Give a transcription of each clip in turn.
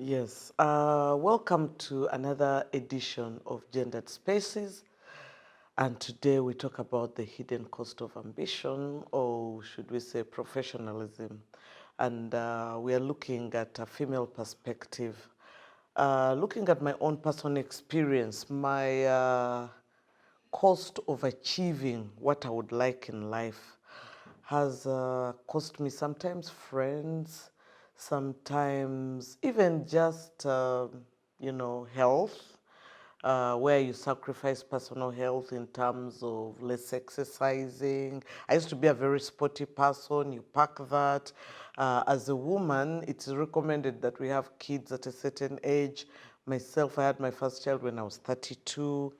Yes, welcome to another edition of Gendered Spaces. And today we talk about the hidden cost of ambition, or should we say professionalism. And we are looking at a female perspective, looking at my own personal experience, my cost of achieving what I would like in life has cost me sometimes friends, sometimes even just, health, where you sacrifice personal health in terms of less exercising. I used to be a very sporty person, you pack that. As a woman, it's recommended that we have kids at a certain age. Myself, I had my first child when I was 32.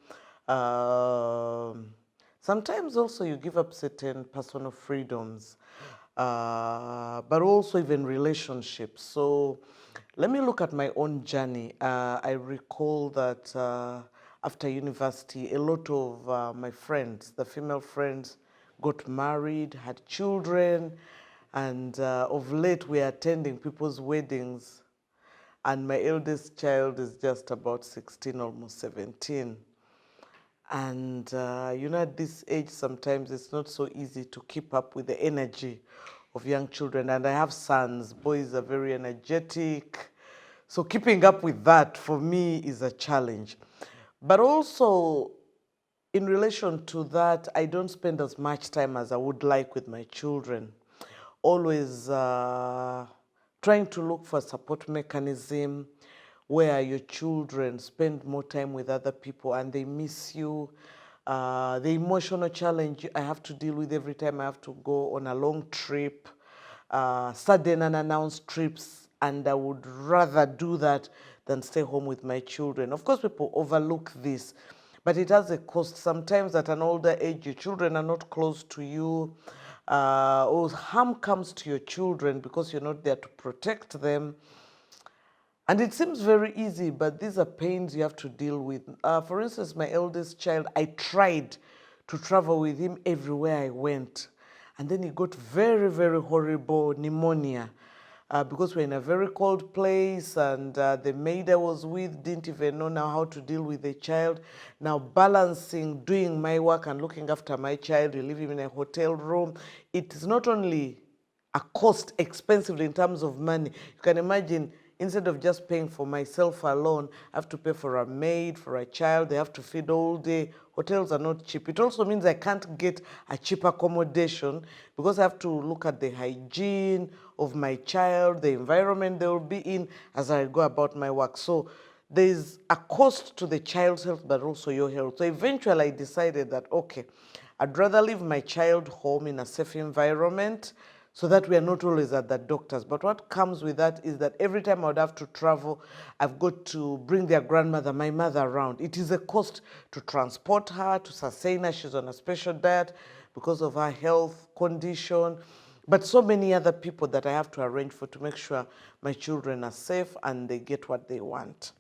Um, Sometimes also you give up certain personal freedoms, but also even relationships. So let me look at my own journey. I recall that after university, a lot of my friends, the female friends, got married, had children, and of late we are attending people's weddings. And my eldest child is just about 16, almost 17. And at this age, sometimes it's not so easy to keep up with the energy of young children. And I have sons, boys are very energetic. So keeping up with that for me is a challenge. But also, in relation to that, I don't spend as much time as I would like with my children. Always trying to look for a support mechanism where your children spend more time with other people and they miss you. The emotional challenge I have to deal with every time I have to go on a long trip, sudden unannounced trips, and I would rather do that than stay home with my children. Of course, people overlook this, but it has a cost. Sometimes at an older age, your children are not close to you, or harm comes to your children because you're not there to protect them. And it seems very easy, but these are pains you have to deal with. For instance, my eldest child, I tried to travel with him everywhere I went. And then he got very, very horrible pneumonia because we're in a very cold place, and the maid I was with didn't even know now how to deal with the child. Now balancing doing my work and looking after my child, you live him in a hotel room. It is not only a cost expensively in terms of money. You can imagine, instead of just paying for myself alone, I have to pay for a maid, for a child, they have to feed all day. Hotels are not cheap. It also means I can't get a cheap accommodation because I have to look at the hygiene of my child, the environment they will be in as I go about my work. So there's a cost to the child's health, but also your health. So eventually I decided that, okay, I'd rather leave my child home in a safe environment so that we are not always at the doctors. But what comes with that is that every time I would have to travel, I've got to bring their grandmother, my mother, around. It is a cost to transport her, to sustain her. She's on a special diet because of her health condition. But so many other people that I have to arrange for to make sure my children are safe and they get what they want.